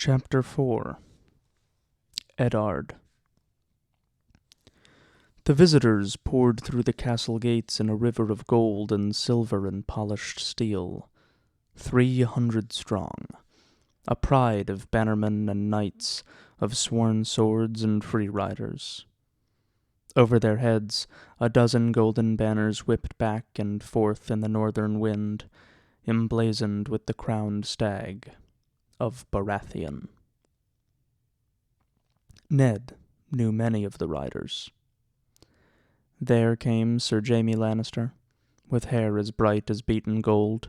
Chapter 4 Eddard. The visitors poured through the castle gates in a river of gold and silver and polished steel, 300 strong, a pride of bannermen and knights, of sworn swords and free riders. Over their heads, a dozen golden banners whipped back and forth in the northern wind, emblazoned with the crowned stag of Baratheon. Ned knew many of the riders. There came Sir Jaime Lannister, with hair as bright as beaten gold,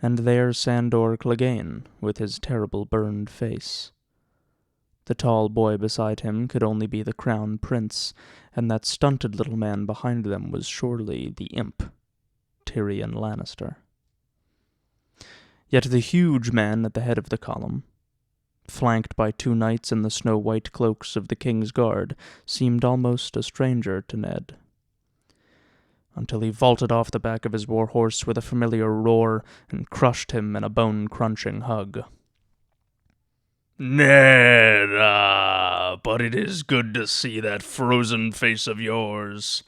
and there Sandor Clegane, with his terrible burned face. The tall boy beside him could only be the Crown Prince, and that stunted little man behind them was surely the imp, Tyrion Lannister. Yet the huge man at the head of the column, flanked by two knights in the snow-white cloaks of the King's Guard, seemed almost a stranger to Ned, until he vaulted off the back of his war-horse with a familiar roar and crushed him in a bone-crunching hug. "Ned, but it is good to see that frozen face of yours."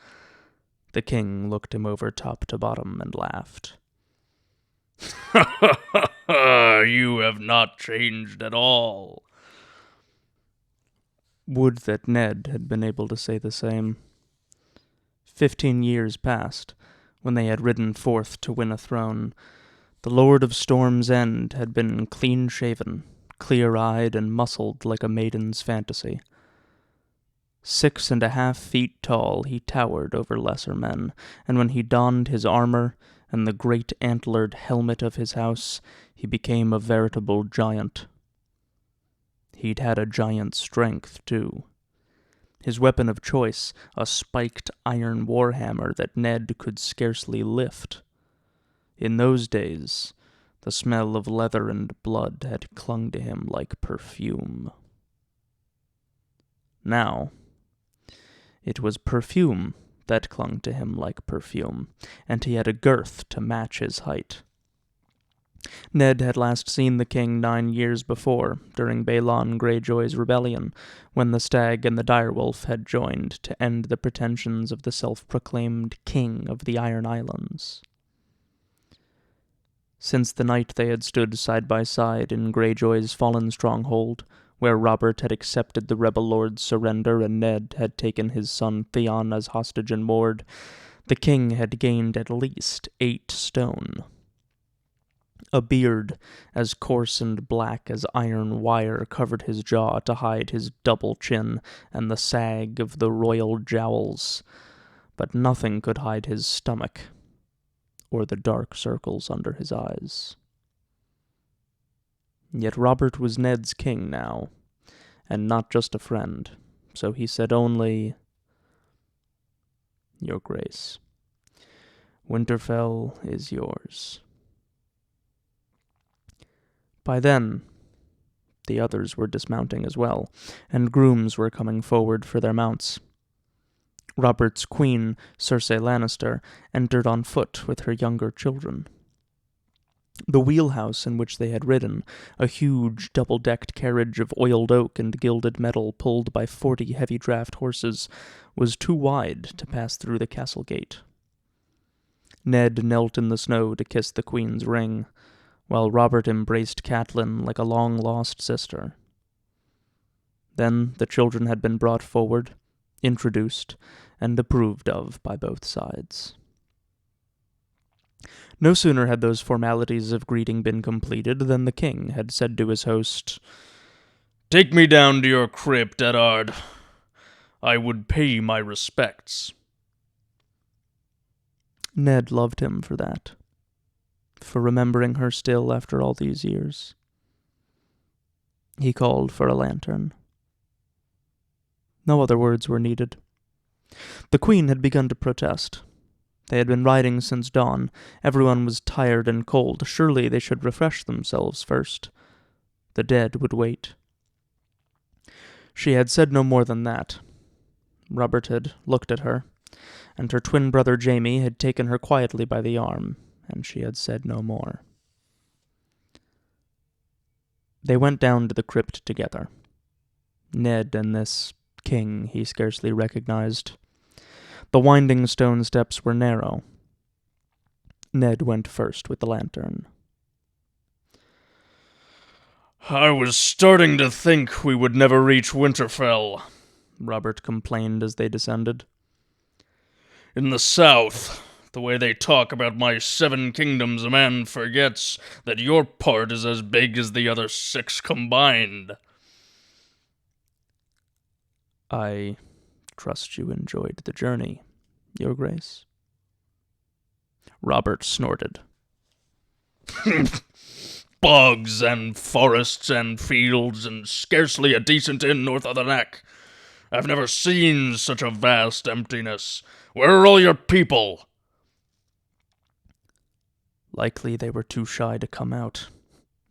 The king looked him over top to bottom and laughed. "You have not changed at all." Would that Ned had been able to say the same. 15 years passed, when they had ridden forth to win a throne. The Lord of Storm's End had been clean-shaven, clear-eyed, and muscled like a maiden's fantasy. 6.5 feet tall, he towered over lesser men, and when he donned his armor and the great antlered helmet of his house, he became a veritable giant. He'd had a giant's strength, too. His weapon of choice, a spiked iron warhammer that Ned could scarcely lift. In those days, the smell of leather and blood had clung to him like perfume. Now, it was perfume that clung to him like perfume, and he had a girth to match his height. Ned had last seen the king 9 years before, during Balon Greyjoy's rebellion, when the stag and the direwolf had joined to end the pretensions of the self-proclaimed king of the Iron Islands. Since the night they had stood side by side in Greyjoy's fallen stronghold, where Robert had accepted the rebel lord's surrender and Ned had taken his son Theon as hostage and ward, the king had gained at least 8 stone. A beard as coarse and black as iron wire covered his jaw to hide his double chin and the sag of the royal jowls, but nothing could hide his stomach or the dark circles under his eyes. Yet Robert was Ned's king now, and not just a friend, so he said only, "Your Grace, Winterfell is yours." By then, the others were dismounting as well, and grooms were coming forward for their mounts. Robert's queen, Cersei Lannister, entered on foot with her younger children. The wheelhouse in which they had ridden, a huge double-decked carriage of oiled oak and gilded metal pulled by 40 heavy-draft horses, was too wide to pass through the castle gate. Ned knelt in the snow to kiss the queen's ring, while Robert embraced Catelyn like a long-lost sister. Then the children had been brought forward, introduced, and approved of by both sides. No sooner had those formalities of greeting been completed than the king had said to his host, "Take me down to your crypt, Eddard. I would pay my respects." Ned loved him for that, for remembering her still after all these years. He called for a lantern. No other words were needed. The queen had begun to protest. They had been riding since dawn. Everyone was tired and cold. Surely they should refresh themselves first. The dead would wait. She had said no more than that. Robert had looked at her, and her twin brother Jaime had taken her quietly by the arm, and she had said no more. They went down to the crypt together. Ned and this king he scarcely recognized. The winding stone steps were narrow. Ned went first with the lantern. I was starting to think we would never reach Winterfell, Robert complained as they descended. In the south, the way they talk about my 7 kingdoms, a man forgets that your part is as big as the other 6 combined. I trust you enjoyed the journey, Your Grace. Robert snorted. Bogs and forests and fields and scarcely a decent inn north of the neck. I've never seen such a vast emptiness. Where are all your people? Likely they were too shy to come out,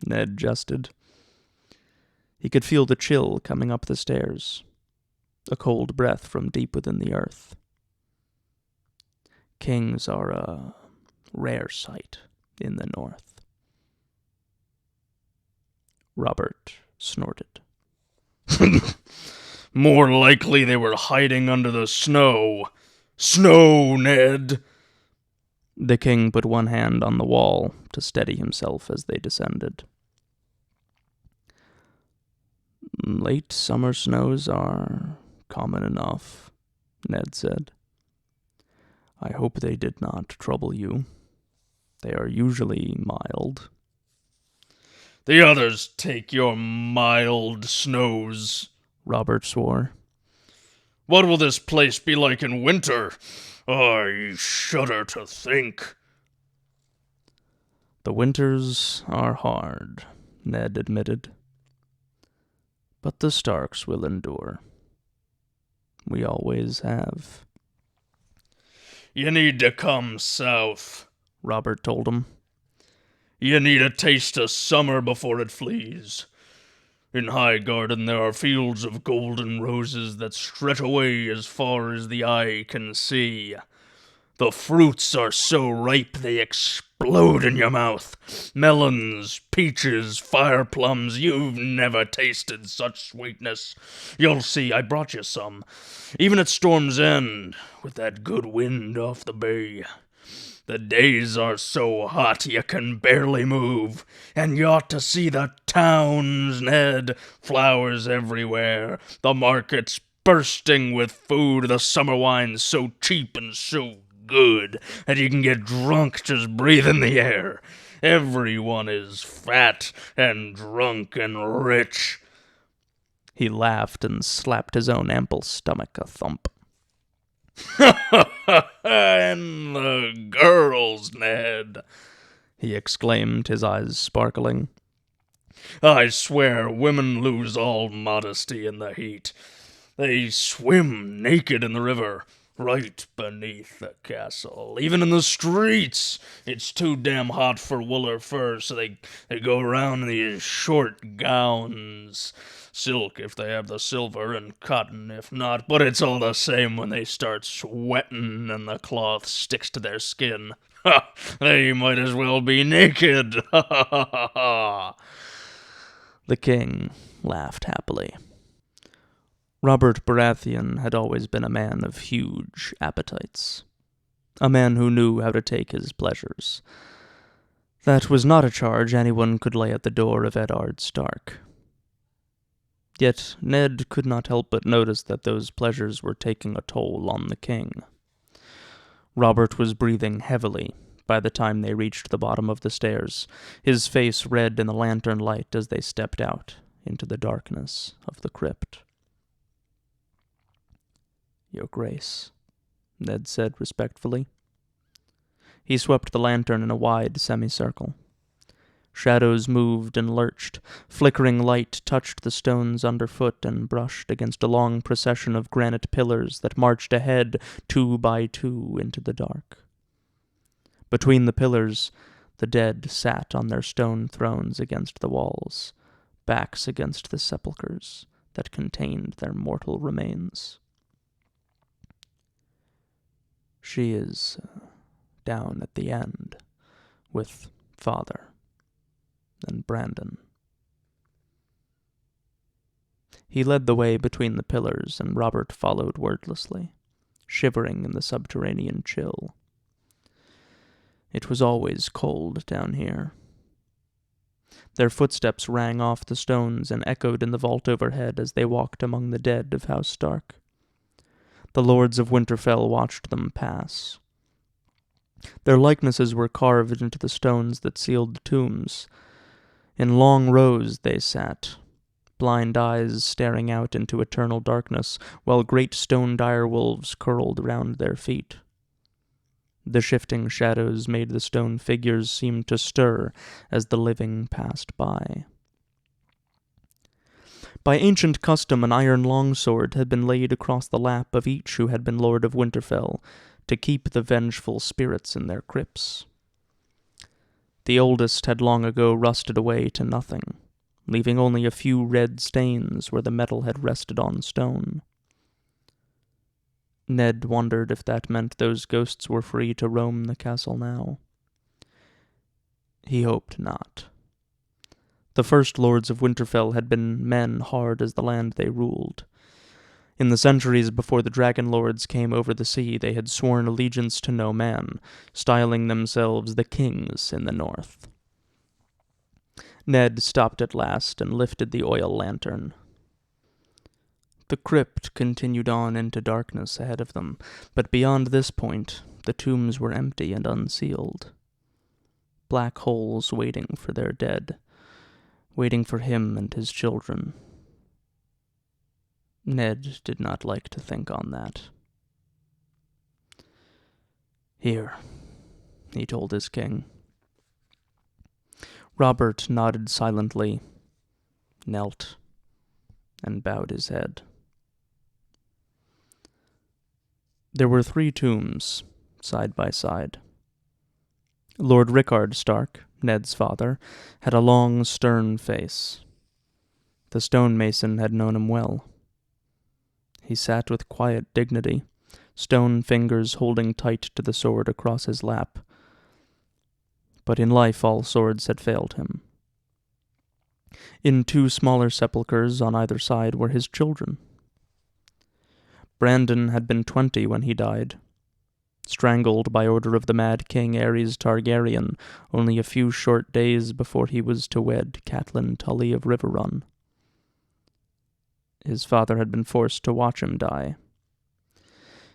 Ned jested. He could feel the chill coming up the stairs, a cold breath from deep within the earth. Kings are a rare sight in the north. Robert snorted. More likely they were hiding under the snow. Snow, Ned! The king put one hand on the wall to steady himself as they descended. Late summer snows are common enough, Ned said. I hope they did not trouble you. They are usually mild. The others take your mild snows, Robert swore. What will this place be like in winter? I shudder to think. The winters are hard, Ned admitted. But the Starks will endure. We always have. You need to come south, Robert told him. You need a taste of summer before it flees. In High Garden there are fields of golden roses that stretch away as far as the eye can see. The fruits are so ripe they explode in your mouth. Melons, peaches, fire plums, you've never tasted such sweetness. You'll see, I brought you some. Even at Storm's End, with that good wind off the bay. The days are so hot you can barely move, and you ought to see the towns, Ned. Flowers everywhere, the markets bursting with food, the summer wines so cheap and so good that you can get drunk just breathing the air. Everyone is fat and drunk and rich. He laughed and slapped his own ample stomach a thump. And the girls, Ned, he exclaimed, his eyes sparkling. I swear women lose all modesty in the heat. They swim naked in the river, right beneath the castle. Even in the streets, it's too damn hot for wool or fur, so they go around in these short gowns. Silk if they have the silver, and cotton if not, but it's all the same when they start sweating and the cloth sticks to their skin. Ha! They might as well be naked! Ha ha ha ha! The king laughed happily. Robert Baratheon had always been a man of huge appetites. A man who knew how to take his pleasures. That was not a charge anyone could lay at the door of Eddard Stark. Yet Ned could not help but notice that those pleasures were taking a toll on the king. Robert was breathing heavily by the time they reached the bottom of the stairs, his face red in the lantern light as they stepped out into the darkness of the crypt. Your Grace, Ned said respectfully. He swept the lantern in a wide semicircle. Shadows moved and lurched. Flickering light touched the stones underfoot and brushed against a long procession of granite pillars that marched ahead 2 by 2 into the dark. Between the pillars, the dead sat on their stone thrones against the walls, backs against the sepulchres that contained their mortal remains. She is down at the end with Father and Brandon. He led the way between the pillars, and Robert followed wordlessly, shivering in the subterranean chill. It was always cold down here. Their footsteps rang off the stones and echoed in the vault overhead as they walked among the dead of House Stark. The lords of Winterfell watched them pass. Their likenesses were carved into the stones that sealed the tombs. In long rows they sat, blind eyes staring out into eternal darkness, while great stone direwolves curled round their feet. The shifting shadows made the stone figures seem to stir as the living passed by. By ancient custom, an iron longsword had been laid across the lap of each who had been Lord of Winterfell, to keep the vengeful spirits in their crypts. The oldest had long ago rusted away to nothing, leaving only a few red stains where the metal had rested on stone. Ned wondered if that meant those ghosts were free to roam the castle now. He hoped not. The first lords of Winterfell had been men hard as the land they ruled. In the centuries before the dragon lords came over the sea, they had sworn allegiance to no man, styling themselves the kings in the north. Ned stopped at last and lifted the oil lantern. The crypt continued on into darkness ahead of them, but beyond this point, the tombs were empty and unsealed. Black holes waiting for their dead, waiting for him and his children. Ned did not like to think on that. "Here," he told his king. Robert nodded silently, knelt, and bowed his head. There were 3 tombs, side by side. Lord Rickard Stark, Ned's father, had a long, stern face. The stonemason had known him well. He sat with quiet dignity, stone fingers holding tight to the sword across his lap. But in life all swords had failed him. In 2 smaller sepulchres on either side were his children. Brandon had been 20 when he died, strangled by order of the Mad King Aerys Targaryen only a few short days before he was to wed Catelyn Tully of Riverrun. His father had been forced to watch him die.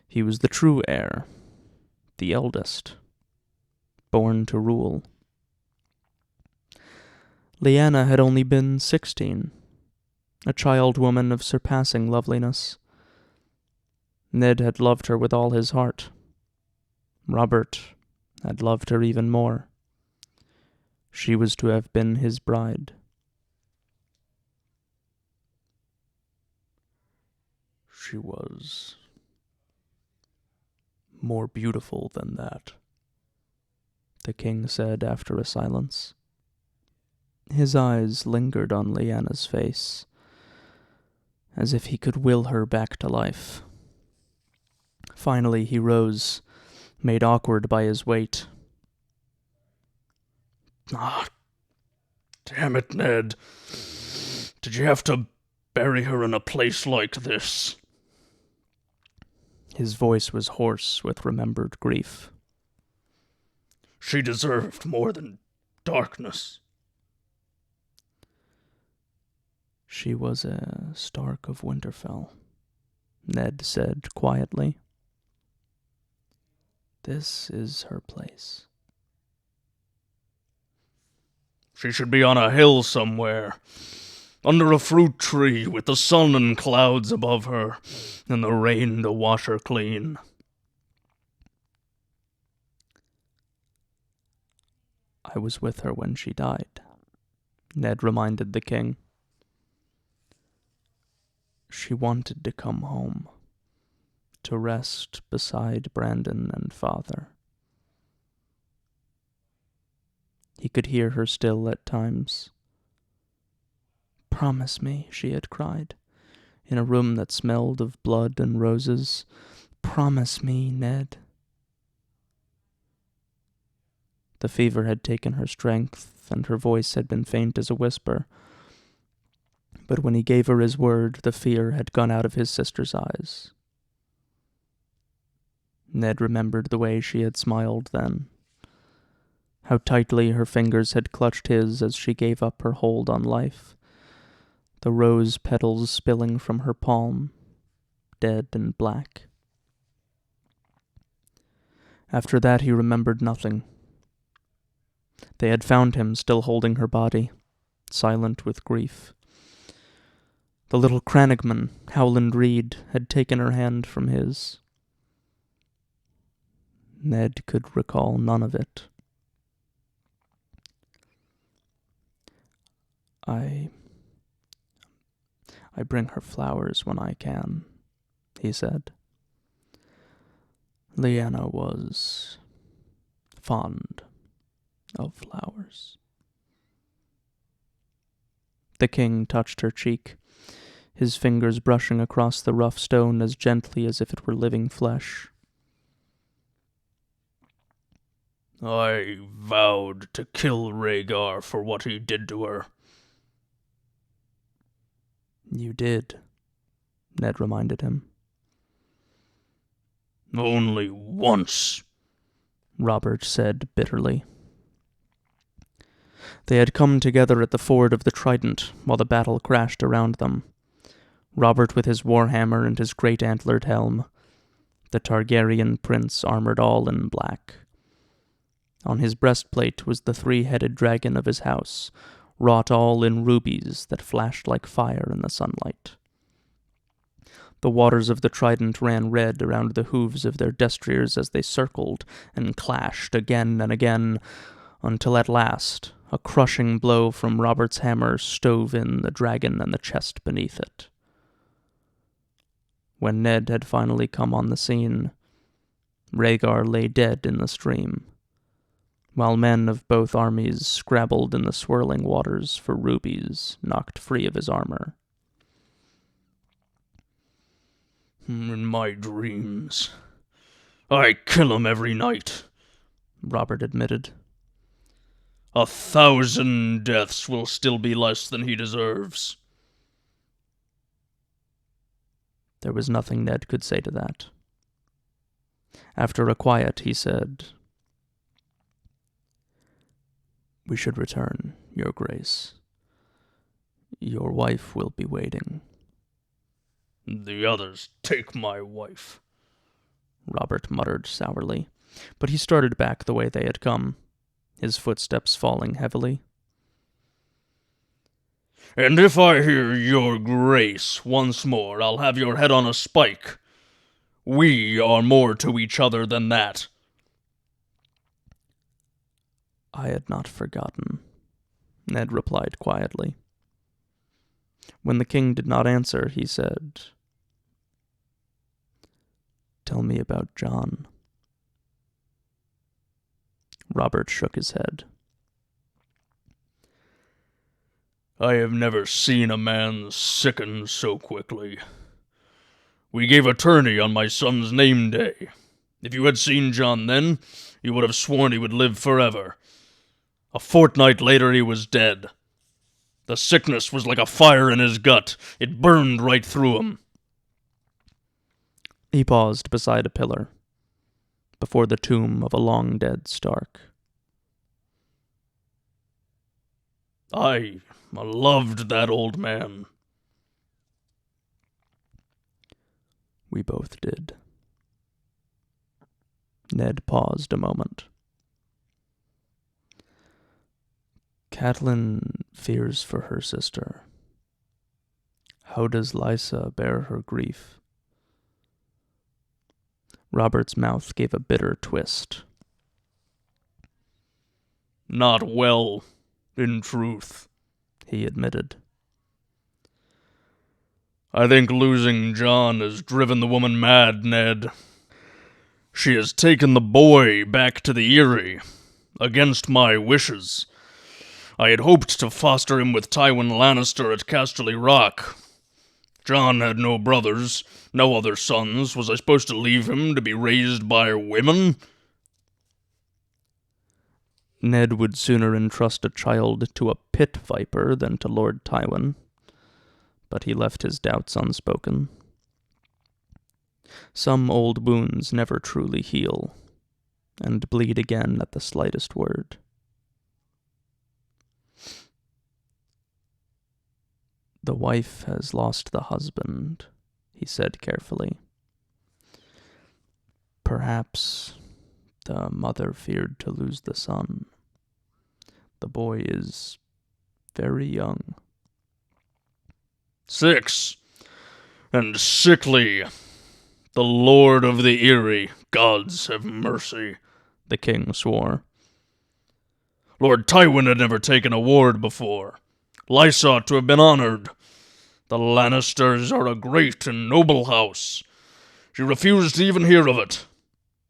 He was the true heir, the eldest, born to rule. Lyanna had only been 16, a child woman of surpassing loveliness. Ned had loved her with all his heart. Robert had loved her even more. She was to have been his bride. "She was more beautiful than that," the king said after a silence. His eyes lingered on Lyanna's face, as if he could will her back to life. Finally he rose, made awkward by his weight. "Ah, damn it, Ned. Did you have to bury her in a place like this?" His voice was hoarse with remembered grief. "She deserved more than darkness." "She was a Stark of Winterfell," Ned said quietly. "This is her place." "She should be on a hill somewhere, under a fruit tree with the sun and clouds above her, and the rain to wash her clean." "I was with her when she died," Ned reminded the king. "She wanted to come home, to rest beside Brandon and father." He could hear her still at times. "Promise me," she had cried, in a room that smelled of blood and roses. "Promise me, Ned." The fever had taken her strength, and her voice had been faint as a whisper. But when he gave her his word, the fear had gone out of his sister's eyes. Ned remembered the way she had smiled then, how tightly her fingers had clutched his as she gave up her hold on life, the rose petals spilling from her palm, dead and black. After that he remembered nothing. They had found him still holding her body, silent with grief. The little crannogman, Howland Reed, had taken her hand from his. Ned could recall none of it. I bring her flowers when I can, he said. Lyanna was fond of flowers. The king touched her cheek, his fingers brushing across the rough stone as gently as if it were living flesh. I vowed to kill Rhaegar for what he did to her. You did, Ned reminded him. Only once, Robert said bitterly. They had come together at the ford of the Trident while the battle crashed around them. Robert with his warhammer and his great antlered helm, the Targaryen prince armored all in black. On his breastplate was the three-headed dragon of his house, wrought all in rubies that flashed like fire in the sunlight. The waters of the Trident ran red around the hooves of their destriers as they circled and clashed again and again, until at last a crushing blow from Robert's hammer stove in the dragon and the chest beneath it. When Ned had finally come on the scene, Rhaegar lay dead in the stream, while men of both armies scrabbled in the swirling waters for rubies knocked free of his armor. In my dreams, I kill him every night, Robert admitted. 1,000 deaths will still be less than he deserves. There was nothing Ned could say to that. After a quiet, he said, We should return, Your Grace. Your wife will be waiting. The others take my wife, Robert muttered sourly, but he started back the way they had come, his footsteps falling heavily. And if I hear Your Grace once more, I'll have your head on a spike. We are more to each other than that. I had not forgotten, Ned replied quietly. When the king did not answer, he said, Tell me about John. Robert shook his head. I have never seen a man sicken so quickly. We gave a tourney on my son's name day. If you had seen John then, you would have sworn he would live forever. A fortnight later he was dead. The sickness was like a fire in his gut. It burned right through him. He paused beside a pillar, before the tomb of a long-dead Stark. I loved that old man. We both did. Ned paused a moment. Catelyn fears for her sister. How does Lysa bear her grief? Robert's mouth gave a bitter twist. Not well, in truth, he admitted. I think losing John has driven the woman mad, Ned. She has taken the boy back to the Eyrie, against my wishes. I had hoped to foster him with Tywin Lannister at Casterly Rock. John had no brothers, no other sons. Was I supposed to leave him to be raised by women? Ned would sooner entrust a child to a pit viper than to Lord Tywin. but he left his doubts unspoken. Some old wounds never truly heal, and bleed again at the slightest word. The wife has lost the husband, he said carefully. Perhaps the mother feared to lose the son. The boy is very young. 6. And sickly. The Lord of the Eyrie, gods have mercy, the king swore. Lord Tywin had never taken a ward before. Lysa ought to have been honored. The Lannisters are a great and noble house. She refused to even hear of it.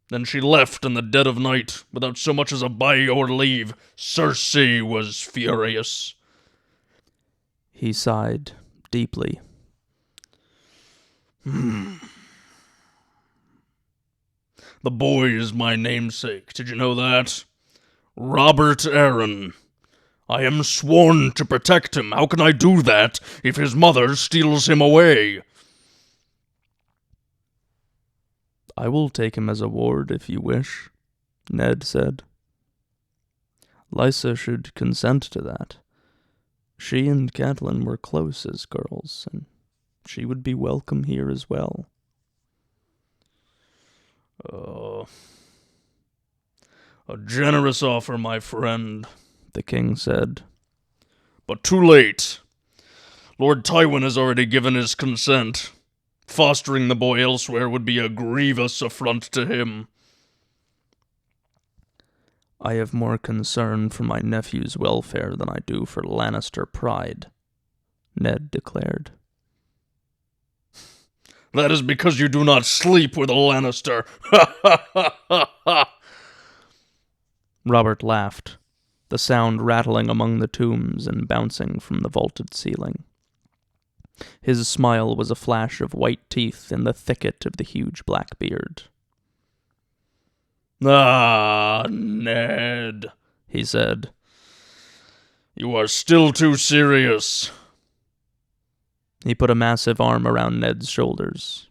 Then she left in the dead of night, without so much as a bye or leave. Cersei was furious. He sighed deeply. The boy is my namesake, did you know that? Robert Arryn. I am sworn to protect him. How can I do that if his mother steals him away? I will take him as a ward if you wish, Ned said. Lysa should consent to that. She and Catelyn were close as girls, and she would be welcome here as well. A generous offer, my friend, the king said. But too late. Lord Tywin has already given his consent. Fostering the boy elsewhere would be a grievous affront to him. I have more concern for my nephew's welfare than I do for Lannister pride, Ned declared. That is because you do not sleep with a Lannister. Ha ha ha ha ha! Robert laughed, the sound rattling among the tombs and bouncing from the vaulted ceiling. His smile was a flash of white teeth in the thicket of the huge black beard. Ah, Ned, he said. You are still too serious. He put a massive arm around Ned's shoulders.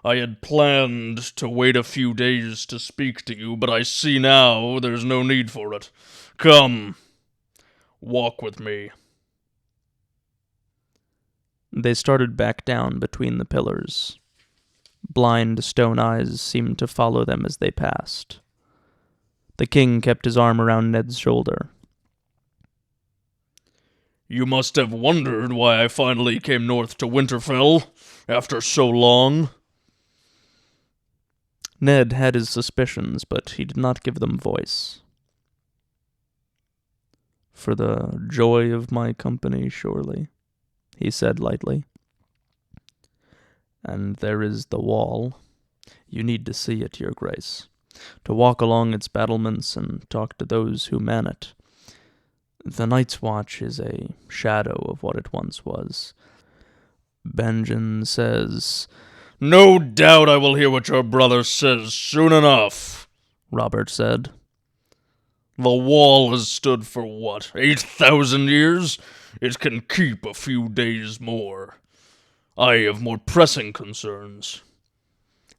I had planned to wait a few days to speak to you, but I see now there's no need for it. Come, walk with me. They started back down between the pillars. Blind stone eyes seemed to follow them as they passed. The king kept his arm around Ned's shoulder. You must have wondered why I finally came north to Winterfell after so long. Ned had his suspicions, but he did not give them voice. For the joy of my company, surely, he said lightly. And there is the wall. You need to see it, your grace, to walk along its battlements and talk to those who man it. The Night's Watch is a shadow of what it once was. Benjen says, No doubt I will hear what your brother says soon enough, Robert said. The wall has stood for what, 8,000 years? It can keep a few days more. I have more pressing concerns.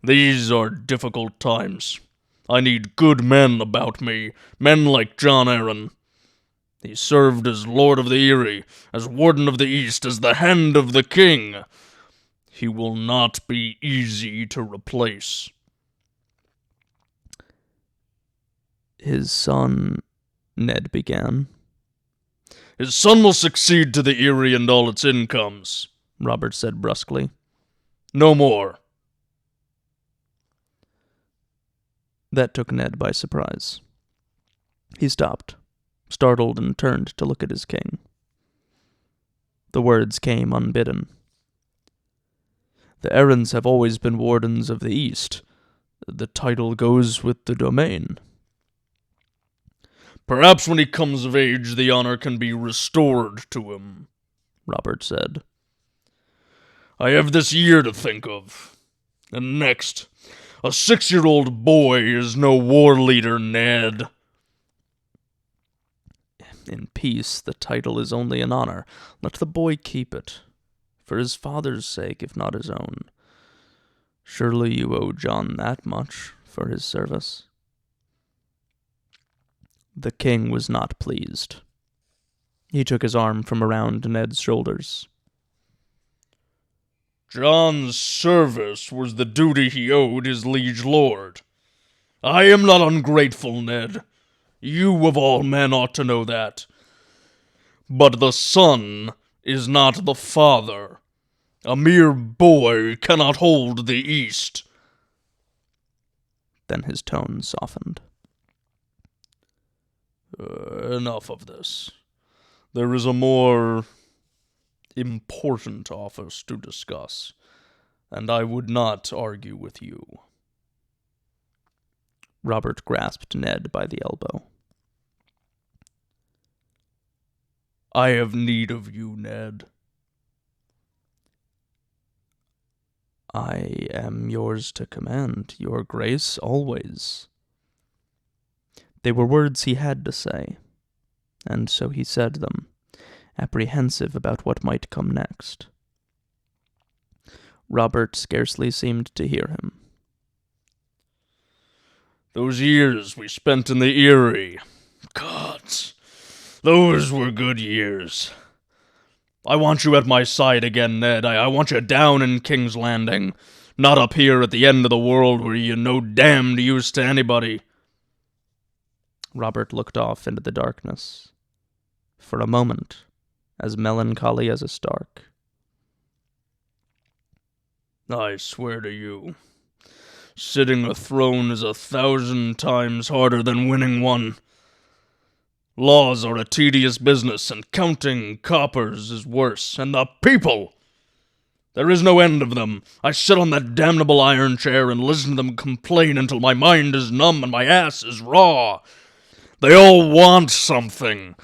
These are difficult times. I need good men about me, men like Jon Arryn. He served as Lord of the Eyrie, as Warden of the East, as the Hand of the King. He will not be easy to replace. His son, Ned began. His son will succeed to the Eyrie and all its incomes, Robert said brusquely. No more. That took Ned by surprise. He stopped, startled, and turned to look at his king. The words came unbidden. The Arryns have always been wardens of the East. The title goes with the domain. Perhaps when he comes of age, the honor can be restored to him, Robert said. I have this year to think of. And next, a 6-year-old boy is no war leader, Ned. In peace, the title is only an honor. Let the boy keep it, for his father's sake, if not his own. Surely you owe John that much for his service." The king was not pleased. He took his arm from around Ned's shoulders. "John's service was the duty he owed his liege lord. I am not ungrateful, Ned. You of all men ought to know that. But the son is not the father. A mere boy cannot hold the East." Then his tone softened. Enough of this. There is a more important office to discuss, and I would not argue with you. Robert grasped Ned by the elbow. "I have need of you, Ned." "I am yours to command, your grace, always." They were words he had to say, and so he said them, apprehensive about what might come next. Robert scarcely seemed to hear him. "Those years we spent in the Eyrie. Gods, those were good years. I want you at my side again, Ned. I want you down in King's Landing, not up here at the end of the world where you're no damned use to anybody." Robert looked off into the darkness, for a moment as melancholy as a Stark. "I swear to you, sitting a throne is 1,000 times harder than winning one. Laws are a tedious business, and counting coppers is worse. And the people! There is no end of them. I sit on that damnable iron chair and listen to them complain until my mind is numb and my ass is raw. They all want something.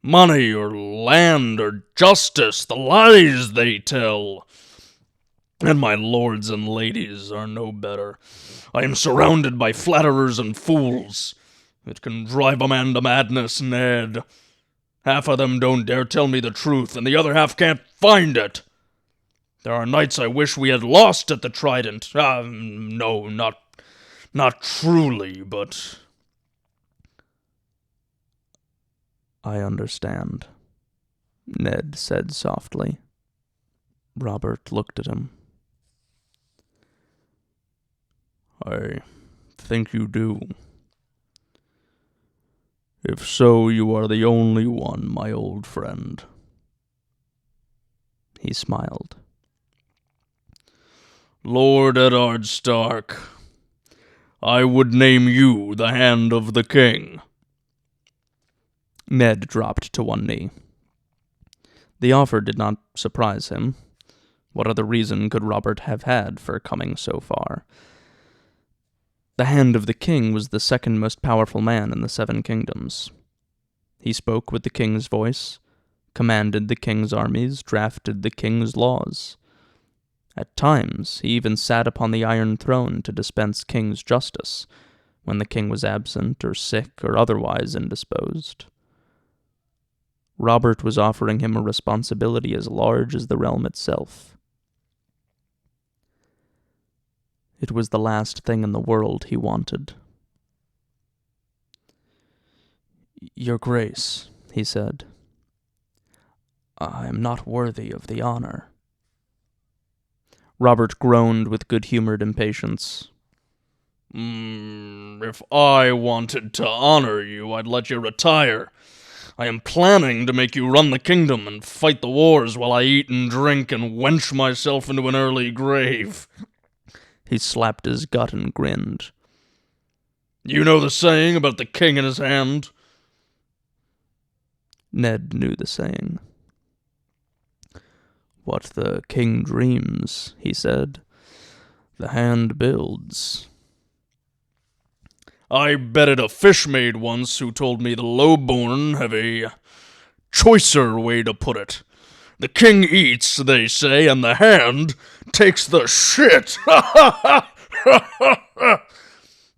Money or land or justice, the lies they tell. And my lords and ladies are no better. I am surrounded by flatterers and fools. It can drive a man to madness, Ned. Half of them don't dare tell me the truth, and the other half can't find it. There are nights I wish we had lost at the Trident. No, not truly, but... "I understand," Ned said softly. Robert looked at him. "I think you do. If so, you are the only one, my old friend." He smiled. "Lord Eddard Stark, I would name you the Hand of the King." Ned dropped to one knee. The offer did not surprise him. What other reason could Robert have had for coming so far? The Hand of the King was the second most powerful man in the Seven Kingdoms. He spoke with the king's voice, commanded the king's armies, drafted the king's laws. At times, he even sat upon the Iron Throne to dispense king's justice, when the king was absent or sick or otherwise indisposed. Robert was offering him a responsibility as large as the realm itself. It was the last thing in the world he wanted. "Your Grace," he said, "I am not worthy of the honor." Robert groaned with good-humored impatience. If I wanted to honor you, I'd let you retire. I am planning to make you run the kingdom and fight the wars while I eat and drink and wench myself into an early grave." He slapped his gut and grinned. "You know the saying about the king in his hand?" Ned knew the saying. "What the king dreams," he said, "the hand builds." "I betted a fish maid once who told me the low-born have a choicer way to put it. The king eats, they say, and the hand takes the shit."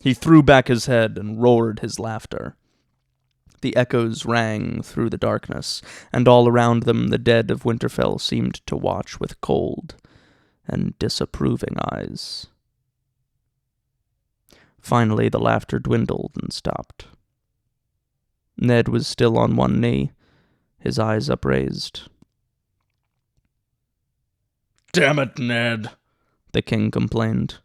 He threw back his head and roared his laughter. The echoes rang through the darkness, and all around them the dead of Winterfell seemed to watch with cold and disapproving eyes. Finally, the laughter dwindled and stopped. Ned was still on one knee, his eyes upraised. "Damn it, Ned," the king complained.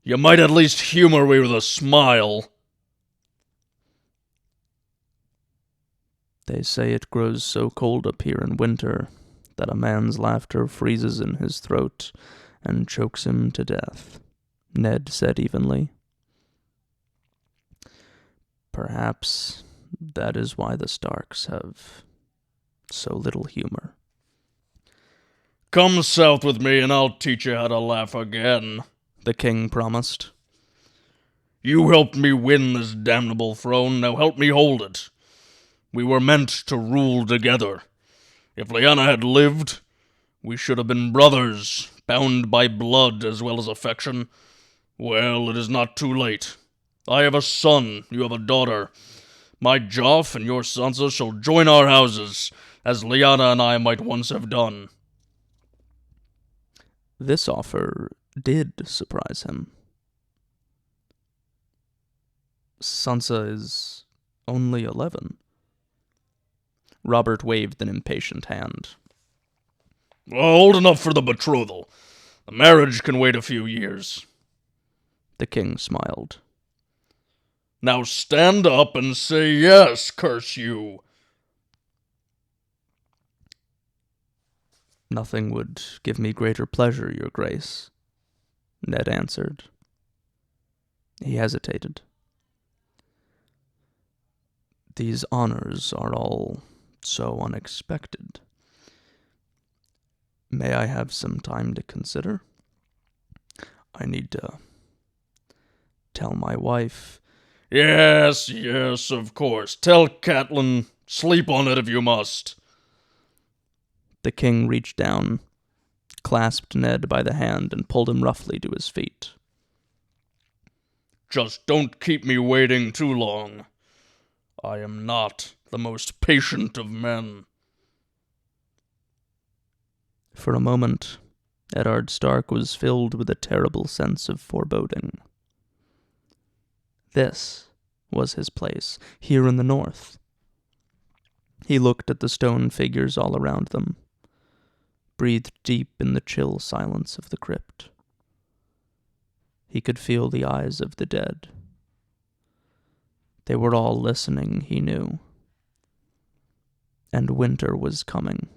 "You might at least humor me with a smile." They say it grows so cold up here in winter that a man's laughter freezes in his throat and chokes him to death, Ned said evenly. Perhaps that is why the Starks have so little humor. "Come south with me and I'll teach you how to laugh again," the king promised. "You helped me win this damnable throne, now help me hold it. We were meant to rule together. If Lyanna had lived, we should have been brothers, bound by blood as well as affection. Well, it is not too late. I have a son, you have a daughter. My Joff and your Sansa shall join our houses, as Lyanna and I might once have done." This offer did surprise him. Sansa is only 11. Robert waved an impatient hand. "Old enough for the betrothal. The marriage can wait a few years." The king smiled. "Now stand up and say yes, curse you." Nothing would give me greater pleasure, your grace, Ned answered. He hesitated. These honors are all so unexpected. May I have some time to consider? I need to tell my wife. Yes, of course. Tell Catelyn. Sleep on it if you must." The king reached down, clasped Ned by the hand, and pulled him roughly to his feet. "Just don't keep me waiting too long. I am not the most patient of men." For a moment, Eddard Stark was filled with a terrible sense of foreboding. This was his place, here in the north. He looked at the stone figures all around them, breathed deep in the chill silence of the crypt. He could feel the eyes of the dead. They were all listening, he knew. And winter was coming.